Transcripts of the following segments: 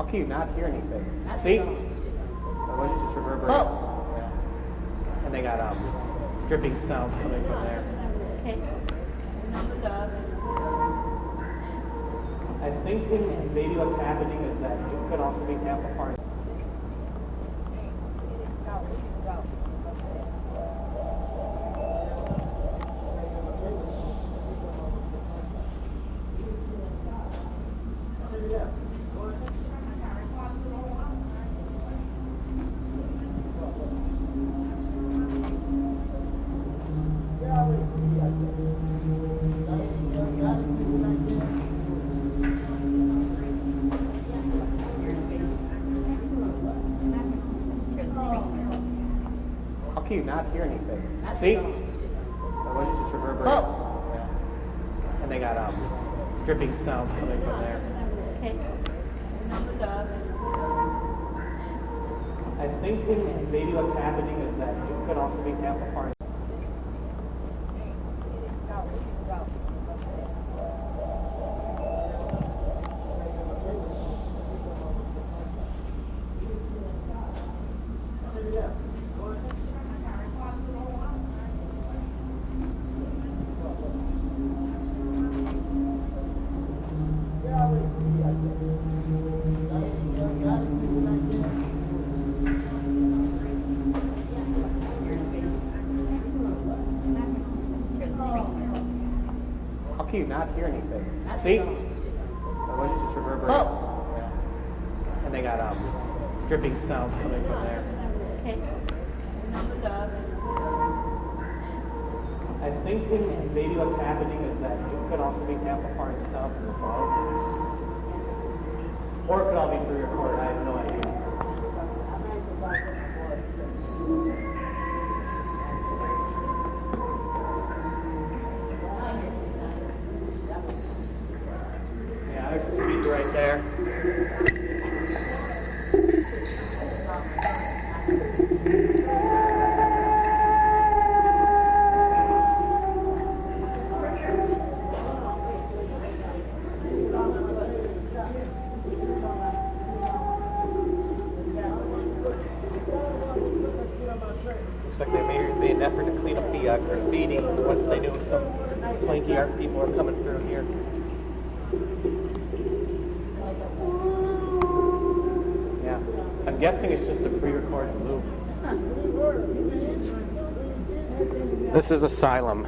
can you not hear anything? See? The voice just reverberates. Oh. Yeah. And they got dripping sounds coming from there. Okay. I'm thinking maybe what's happening is that it could also be amplified. How can you not hear anything? See? The voice just reverberates. Oh. Yeah. And they got dripping sounds coming from there. Okay. I'm thinking maybe what's happening is that it could also be amplified. How can you not hear anything? See? The voice just reverberates. Oh. Yeah. And they got dripping sounds coming from there. Okay. I'm thinking maybe what's happening is that it could also be amplifying sound from above. Or it could all be pre-recorded. I have no idea. Yeah, there's the speaker right there. Looks like they made an effort to clean up the graffiti once they knew some swanky art people were coming through here. Yeah, I'm guessing it's just a pre-recorded loop. This is Asylum.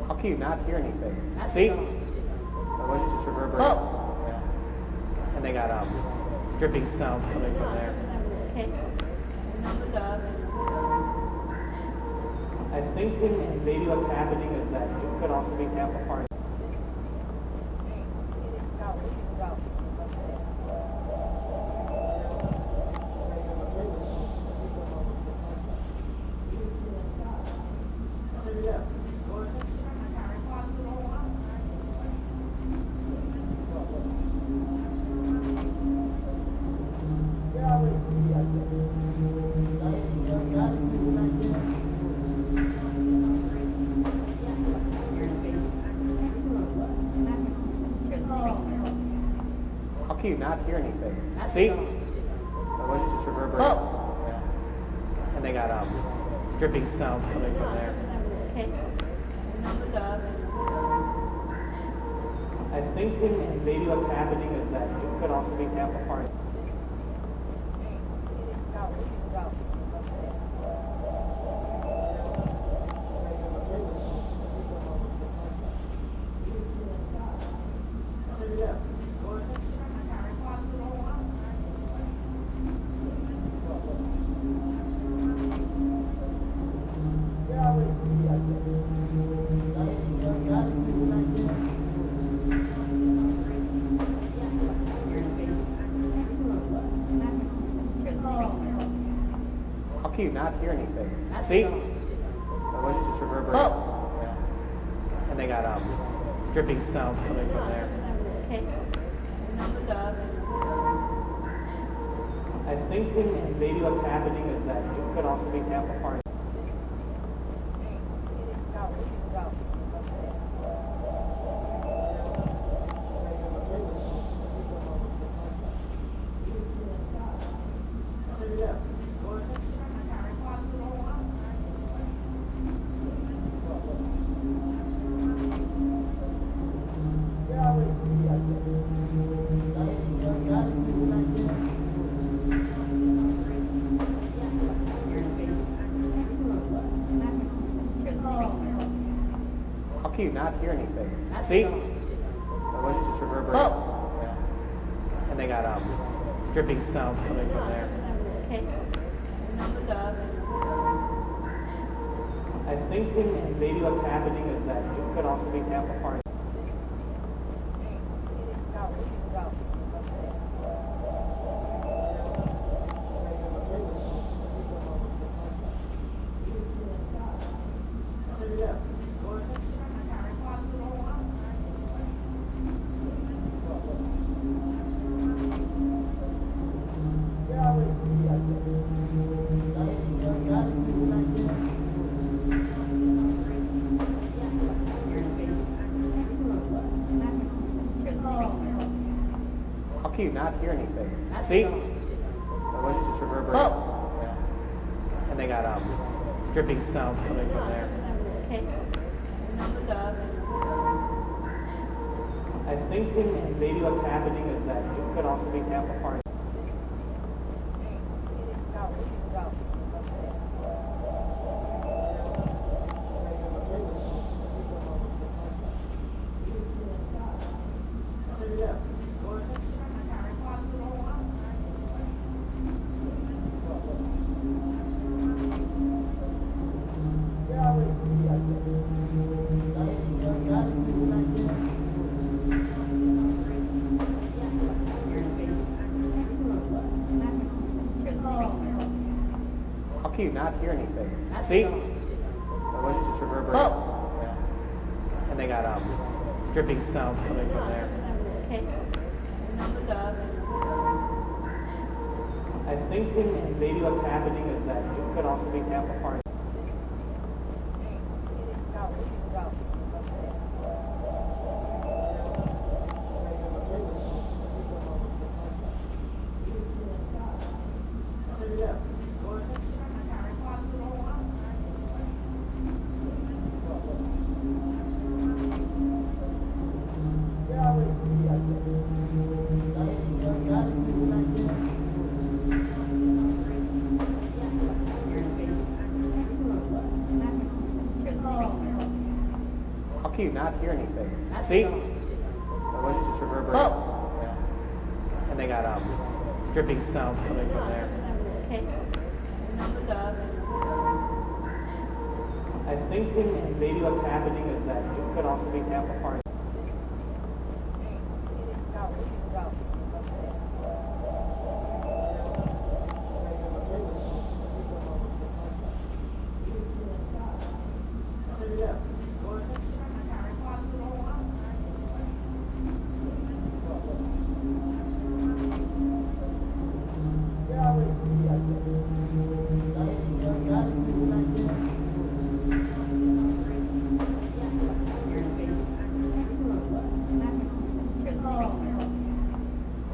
How can you not hear anything? See? The voice just reverberates. Oh. Yeah. And they got dripping sounds coming from there. Okay. I'm thinking maybe what's happening is that it could also be amplified. How can you not hear anything? See? The voice just reverberates. Oh. Yeah. And they got dripping sounds coming from there. Okay. I'm thinking maybe what's happening is that it could also be amplified. you not hear anything? See? The voice just reverberates. Yeah. And they got dripping sounds coming from there. Okay. I think maybe what's happening is that it could also be amplified. How can you not hear anything? See? The voice just reverberates. Yeah. And they got dripping sounds coming from there. Okay. I think maybe what's happening is that it could also be amplified. How can you not hear anything? See? The voice just reverberates. Yeah. And they got dripping sounds coming from there. Okay. I think maybe what's happening is that it could also be amplified. How can you not hear anything? See? The voice just reverberates. Yeah. And they got dripping sounds coming from there. Okay. I think maybe what's happening is that it could also be amplified. How can you not hear anything? See? The voice just reverberates. Yeah. And they got dripping sounds coming from there. Okay. I think maybe what's happening is that it could also be amplified.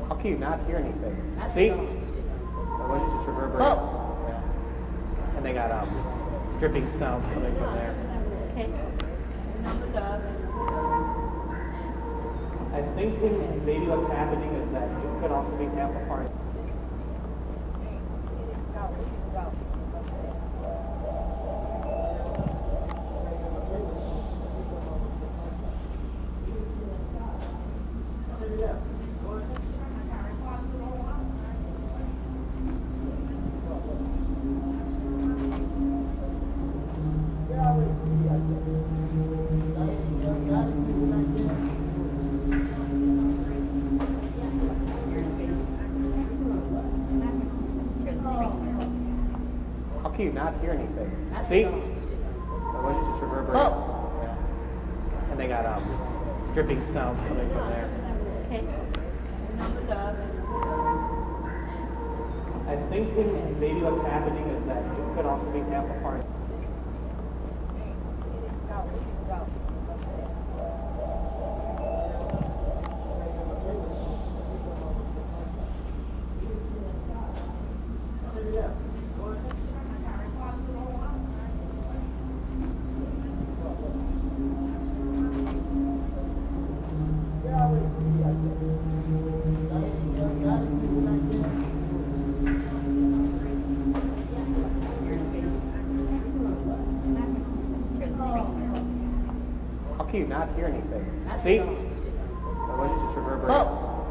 How can you not hear anything? See? The voice just reverberates. Yeah. And they got dripping sounds coming from there. Okay. I think maybe what's happening is that it could also be amplified. not hear anything. See? My voice just reverberates. Oh. Yeah. And they got dripping sound coming from there. Okay. I'm thinking maybe what's happening is that it could also be amplified. How can you not hear anything? See? My voice just reverberates. Oh.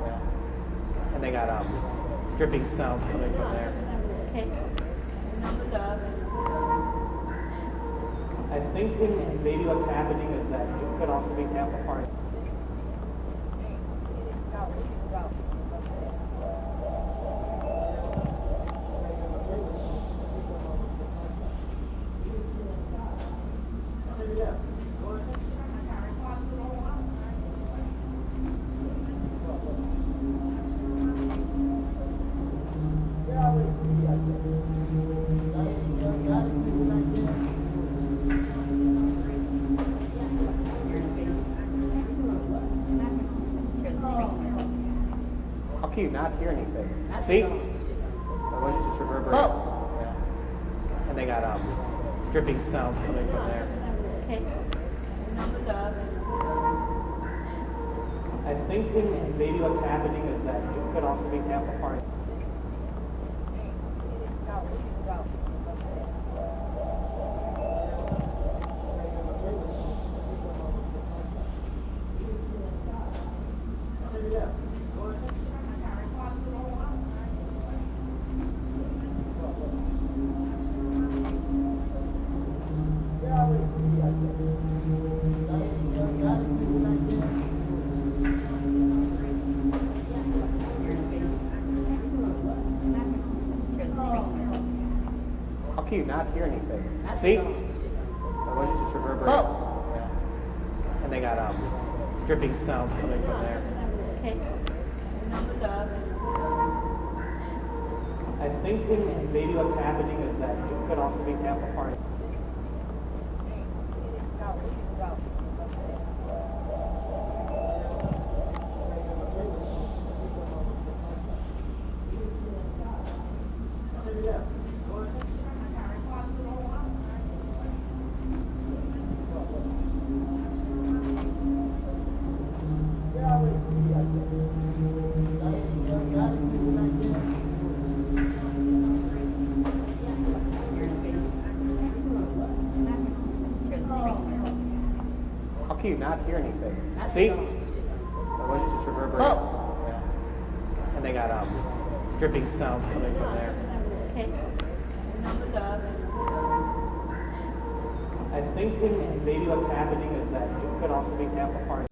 Yeah. And they got dripping sound coming from there. Okay. I'm thinking maybe what's happening is that it could also be amplified. How can you not hear anything? See? My voice just reverberates. Oh. Yeah. And they got dripping sound coming from there. Okay. I'm thinking maybe what's happening is that it could also be amplified. How can you not hear anything? See? My voice just reverberates. Oh. Yeah. And they got dripping sound coming from there. Okay. I'm thinking maybe what's happening is that it could also be amplified. How can you not hear anything? See? My voice just reverberates. Oh. Yeah. And they got dripping sound coming from there. Okay. I'm thinking maybe what's happening is that it could also be amplified.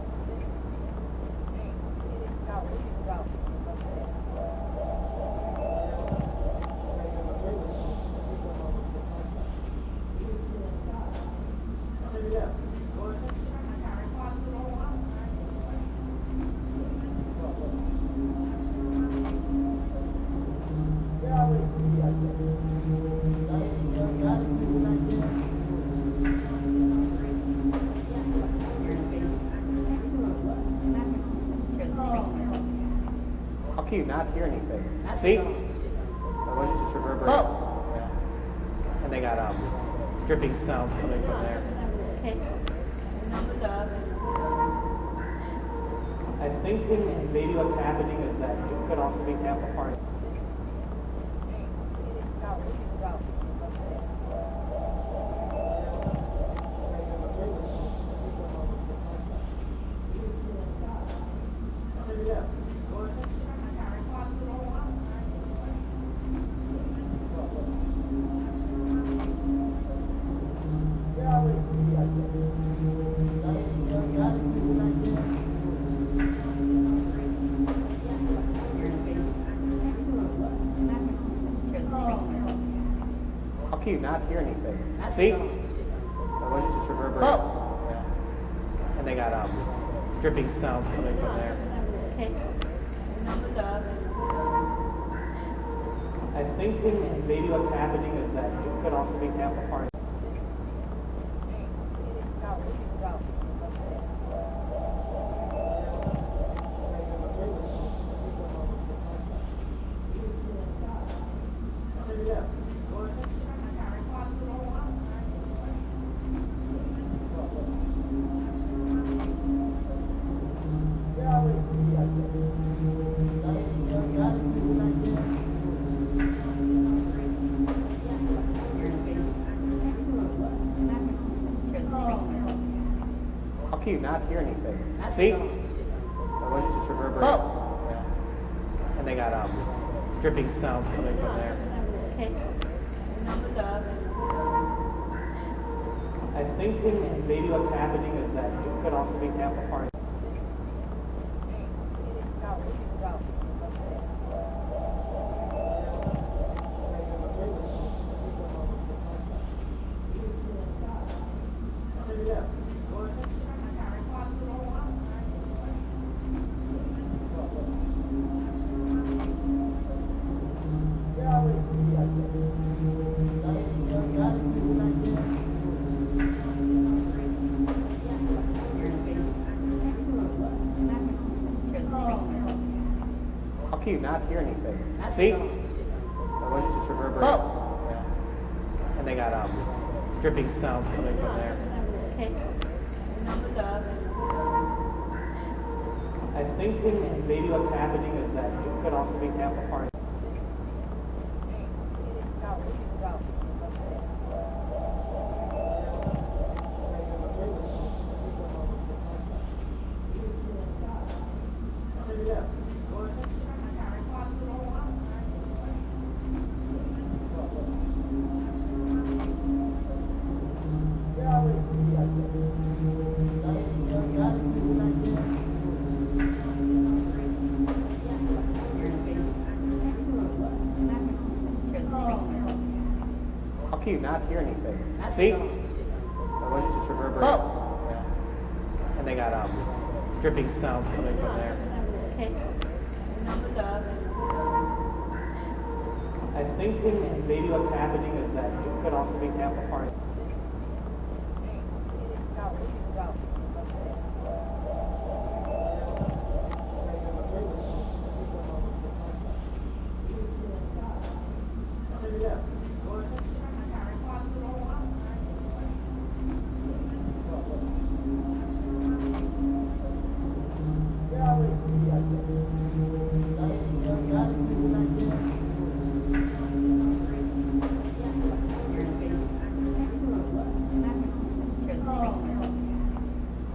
How can you not hear anything? See? My voice just reverberates. Oh. Yeah. And they got dripping sound coming from there. Okay. I'm thinking maybe what's happening is that it could also be amplified. not hear anything? See? The voice just reverberates. Oh. Yeah. And they got dripping sounds coming from there. Okay. I'm thinking maybe what's happening is that it could also be amplified. How can you not hear anything? See? The voice just reverberates. Oh. Yeah. And they got dripping sounds coming from there. Okay. I'm thinking maybe what's happening is that it could also be amplified. How can you not hear anything? See? The voice just reverberates. Oh. Yeah. And they got dripping sounds coming from there. Okay. I'm thinking maybe what's happening is that it could also be amplified. How can you not hear anything? See? The voice just reverberates. Oh. Yeah. And they got dripping sounds coming from there. Okay. I'm thinking maybe what's happening is that it could also be amplified.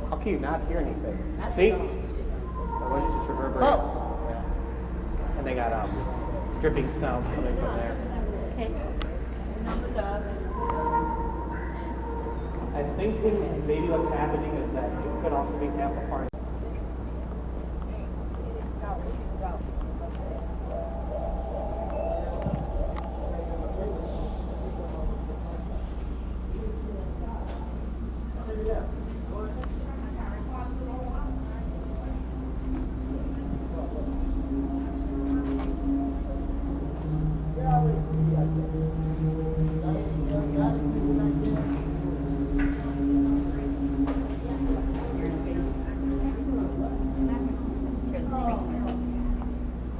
How can you not hear anything? See? The voice just reverberates. Oh. Yeah. And they got dripping sounds coming from there. Okay. I'm thinking maybe what's happening is that it could also be amplified.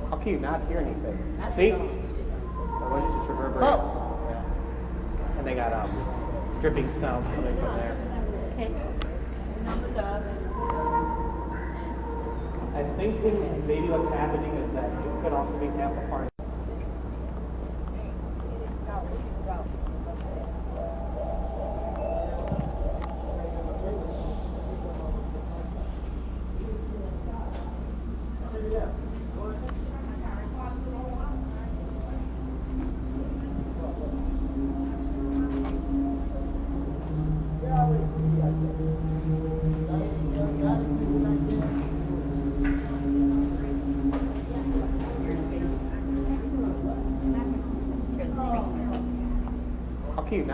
How can you not hear anything? See? The voice just reverberates. Oh. Yeah. And they got dripping sounds coming from there. Okay. I'm thinking maybe what's happening is that it could also be amplified.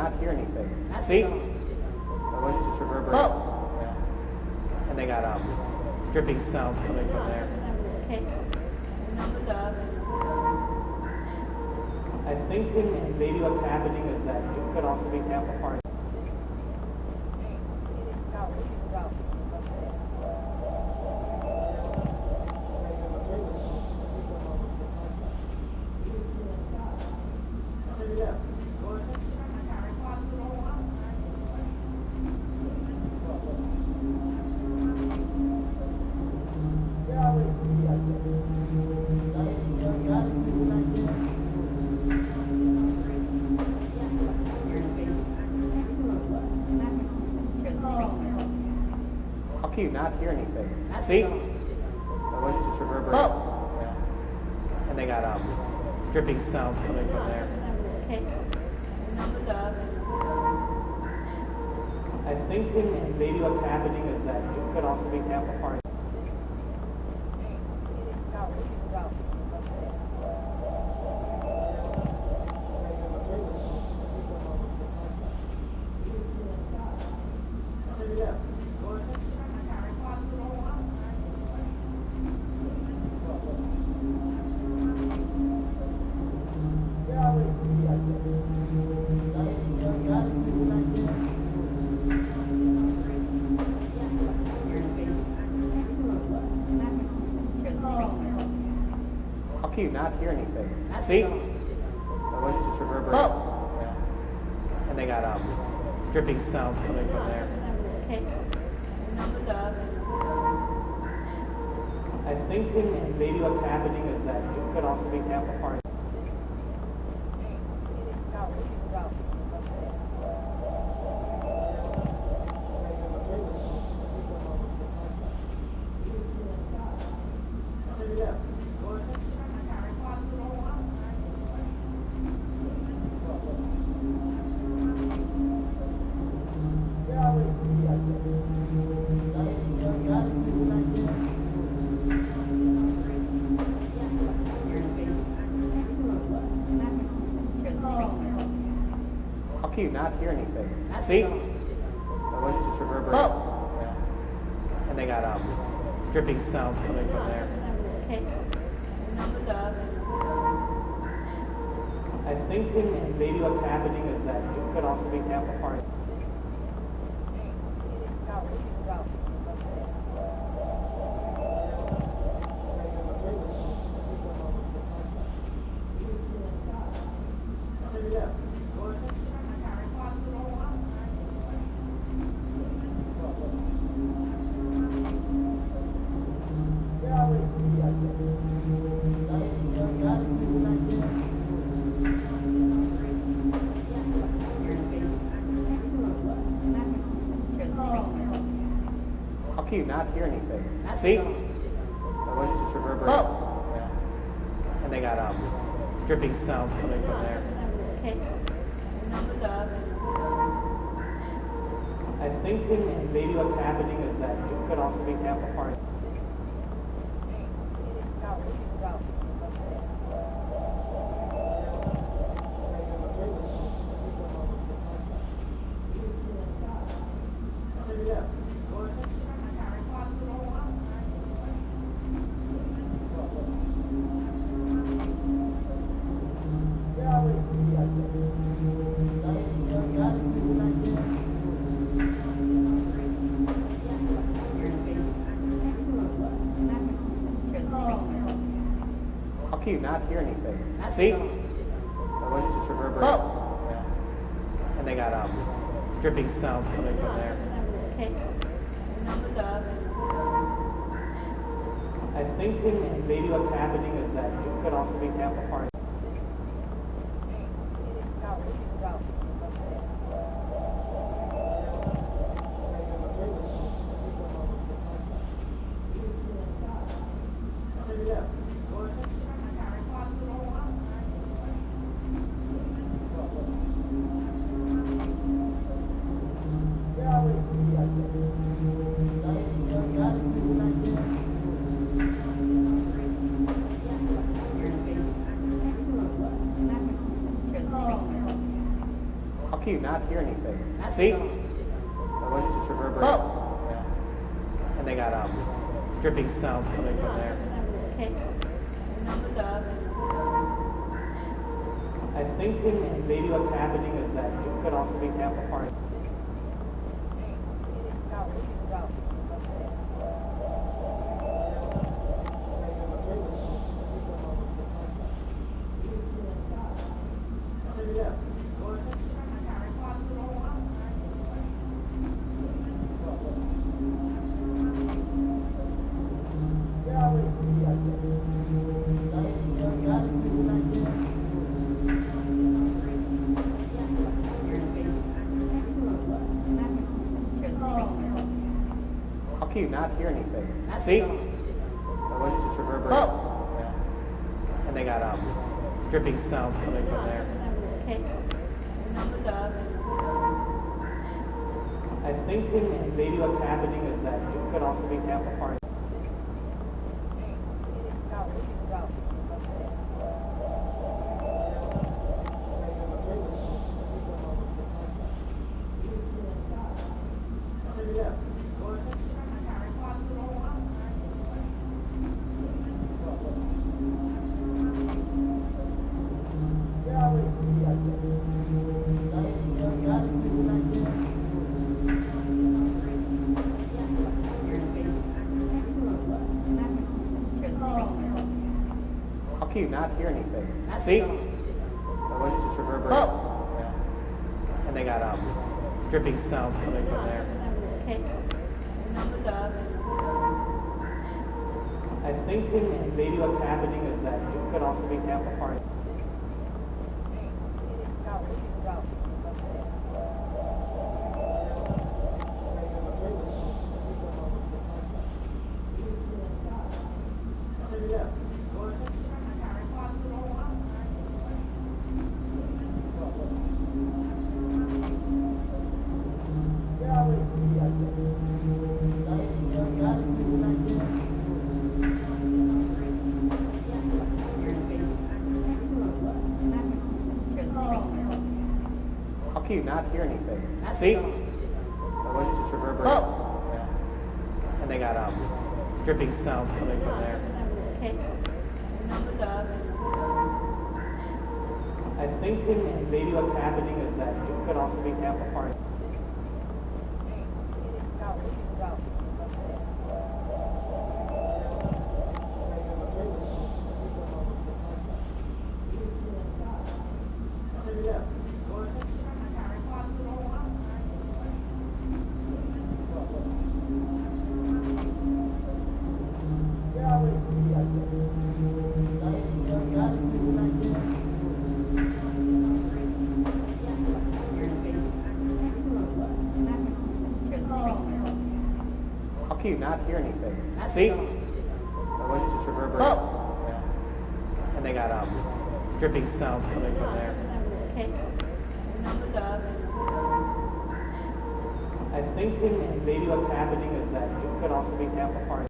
not hear anything. See? The voice just reverberates. Oh. Yeah. And they got dripping sounds coming from there. Okay. I think maybe what's happening is that it could also be amplified. How can you not hear anything? See? The voice just reverberates. Oh. Yeah. And they got dripping sounds coming from there. Okay. I think maybe what's happening is that it could also be amplified. How can you not hear anything? See? The voice just reverberates. Oh. Yeah. And they got dripping sounds coming from there. Okay. I think maybe what's happening is that it could also be amplified. How can you not hear anything? See? The voice just reverberates. Oh. Yeah. And they got dripping sounds coming from there. Okay. I think maybe what's happening is that it could also be amplified. How can you not hear anything? See? The voice just reverberates. Oh. Yeah. And they got dripping sounds coming from there. Okay. I think maybe what's happening is that it could also be amplified. How can you not hear anything? See? The voice just reverberates. Oh. Yeah. And they got dripping sounds coming from there. Okay. I think maybe what's happening is that it could also be amplified. not hear anything? See? The voice just reverberates. Oh. Yeah. And they got dripping sounds coming from there. Okay. I think maybe what's happening is that it could also be amplified. How can you not hear anything? See? The voice just reverberates. Oh. Yeah. And they got dripping sounds coming from there. Okay. I think maybe what's happening is that it could also be amplified. How can you not hear anything? See? The voice just reverberates. Oh. Yeah. And they got dripping sounds coming from there. Okay. I think maybe what's happening is that it could also be amplified. How can you not hear anything? See? The voice just reverberates. Oh. Yeah. And they got dripping sounds coming from there. Okay. I think maybe what's happening is that it could also be amplified. How can you not hear anything? See? The voice just reverberates. Oh. Yeah. And they got dripping sounds coming from there. Okay. I think maybe what's happening is that it could also be amplified.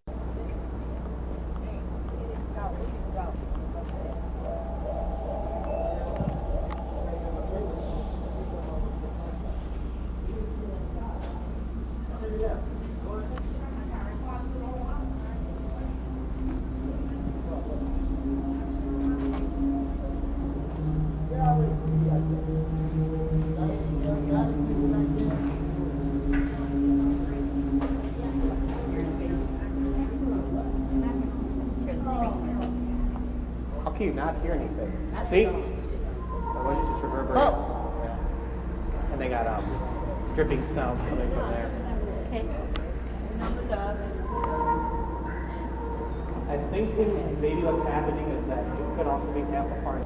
How can you not hear anything? See? The voice just reverberates. Oh. Yeah. And they got dripping sounds coming from there. Okay. I think maybe what's happening is that it could also be amplified.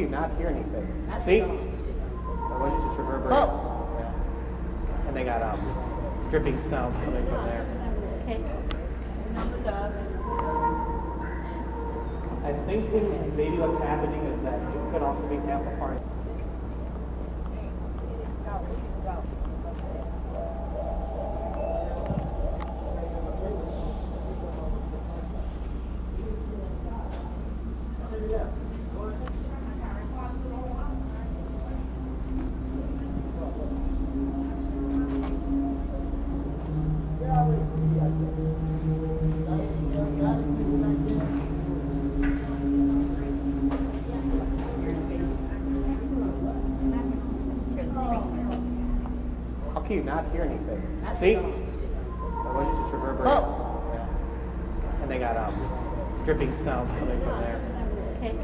you not hear anything? See? The voice just reverberates. Yeah. And they got dripping sounds coming from there. Okay. I think maybe what's happening is that it could also be amplified. How can you not hear anything? See? The voice just reverberates. Yeah. And they got dripping sounds coming from there. Okay.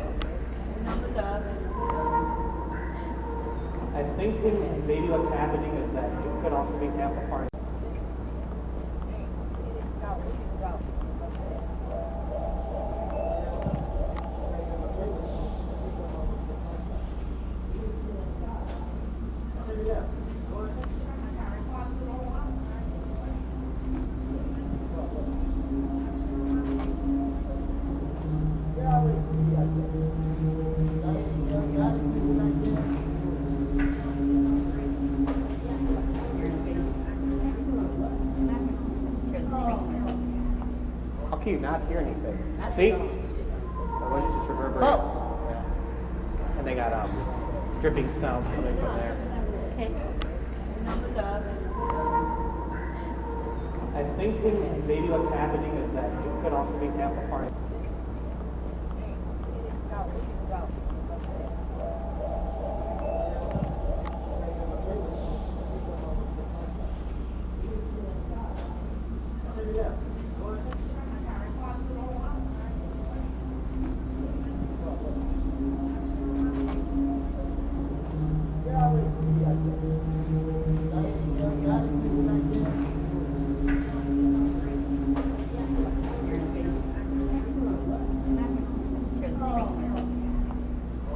I think maybe what's happening is that it could also be amplified. How can you not hear anything? See? The voice just reverberates. Yeah. And they got dripping sounds coming from there. Okay. I think maybe what's happening is that it could also be amplified.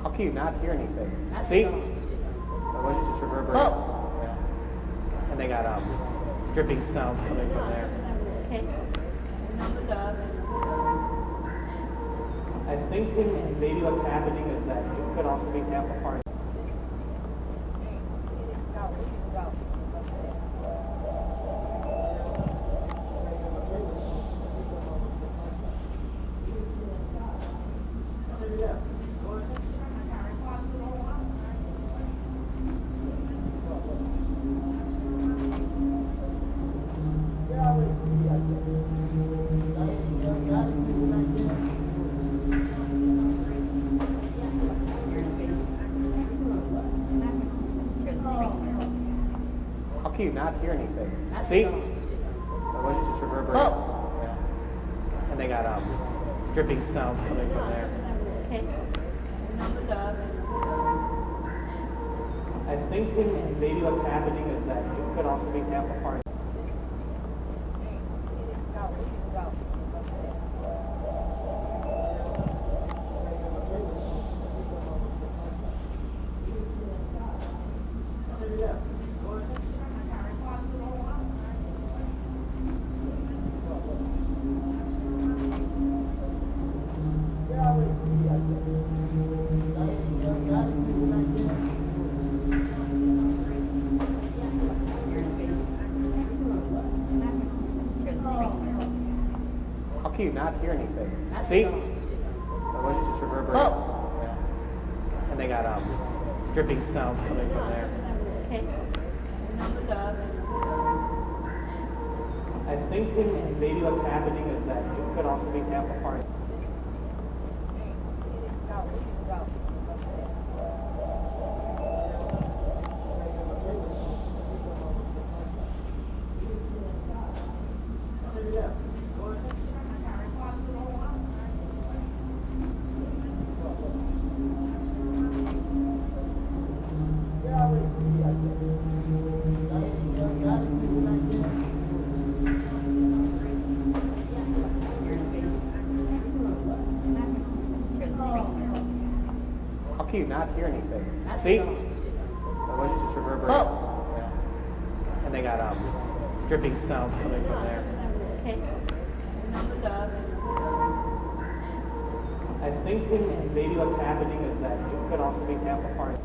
How can you not hear anything? See? The voice just reverberates. Yeah. And they got dripping sounds coming from there. Okay. I think maybe what's happening is that it could also be amplified. How can you not hear anything? See? The voice just reverberates. Yeah. And they got dripping sounds coming from there. Okay. I think maybe what's happening is that it could also be amplified. How can you not hear anything? See? The voice just reverberates. Yeah. And they got dripping sounds coming from there. Okay. I think maybe what's happening is that it could also be amplified. not hear anything. See? The voice just reverberates. Yeah. And they got dripping sounds coming from there. Okay. I think maybe what's happening is that it could also be amplified.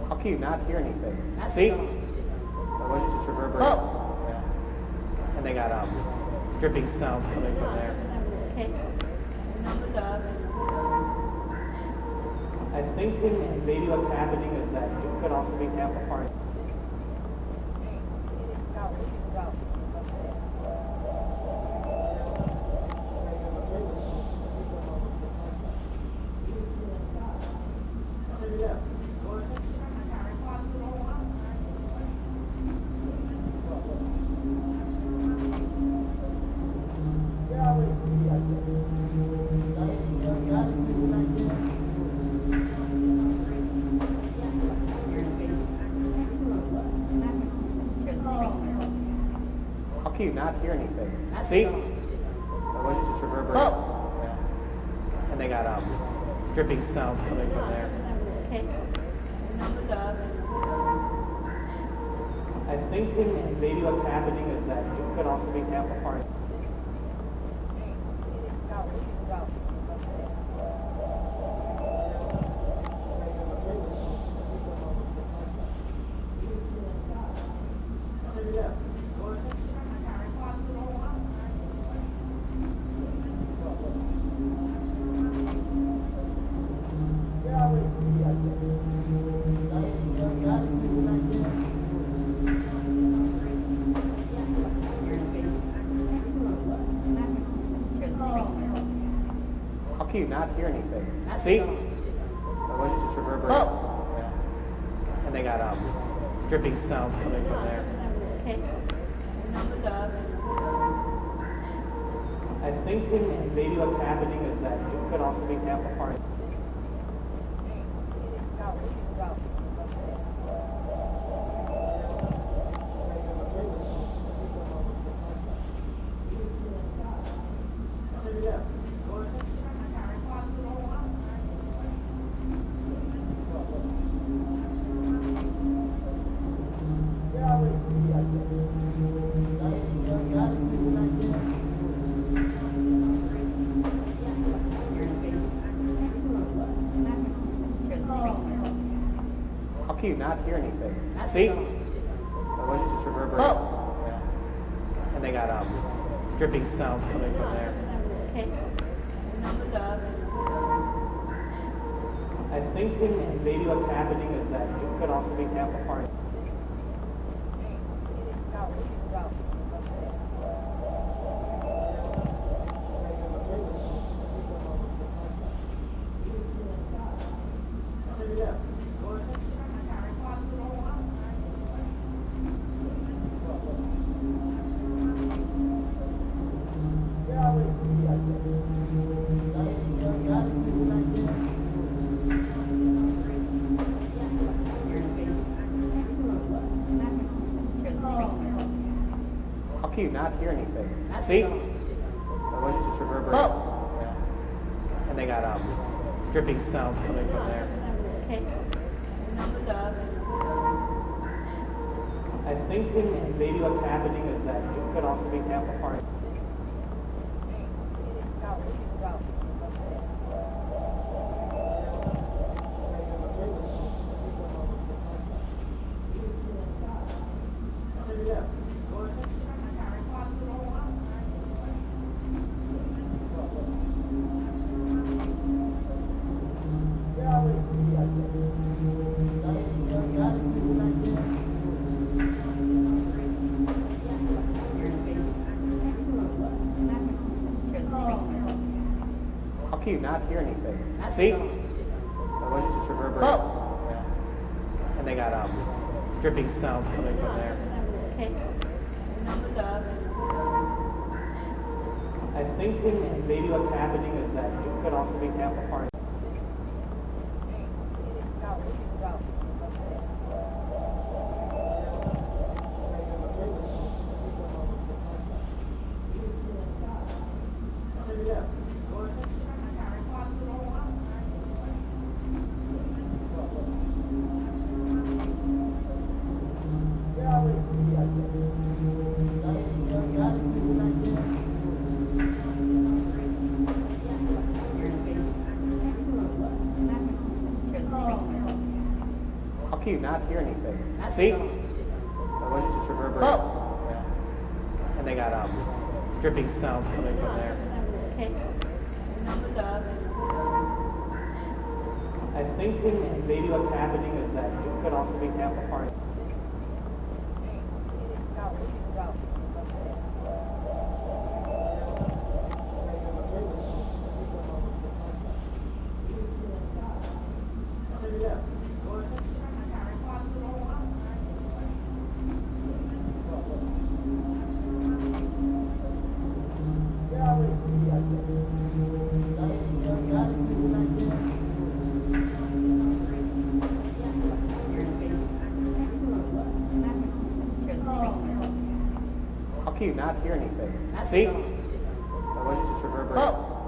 How can you not hear anything? See? The voice just reverberates. Yeah. And they got dripping sounds coming from there. Okay. I think maybe what's happening is that it could also be amplified. How can you not hear anything? See? The voice just reverberates. Yeah. And they got dripping sounds coming from there. Okay. I think maybe what's happening is that it could also be amplified. How can you not hear anything? See? The voice just reverberates. Yeah. And they got dripping sounds coming from there. Okay. I think maybe what's happening is that it could also be amplified. How can you not hear anything? See? The voice just reverberates. Yeah. And they got dripping sounds coming from there. Okay. I think maybe what's happening is that it could also be amplified. How can you not hear anything? See? The voice just reverberates. Yeah. And they got dripping sounds coming from there. Okay. I think maybe what's happening is that it could also be amplified. you not hear anything? See? The voice just reverberates. Oh. Yeah. And they got dripping sound coming from there. Okay. I think maybe what's happening is that it could also be amplifying. How can you not hear anything? See? The voice just reverberates. Oh. Yeah. And they got dripping sound coming from there. Okay. I think maybe what's happening is that it could also be amplifying. How can you not hear anything? See? The voice just reverberates. Oh.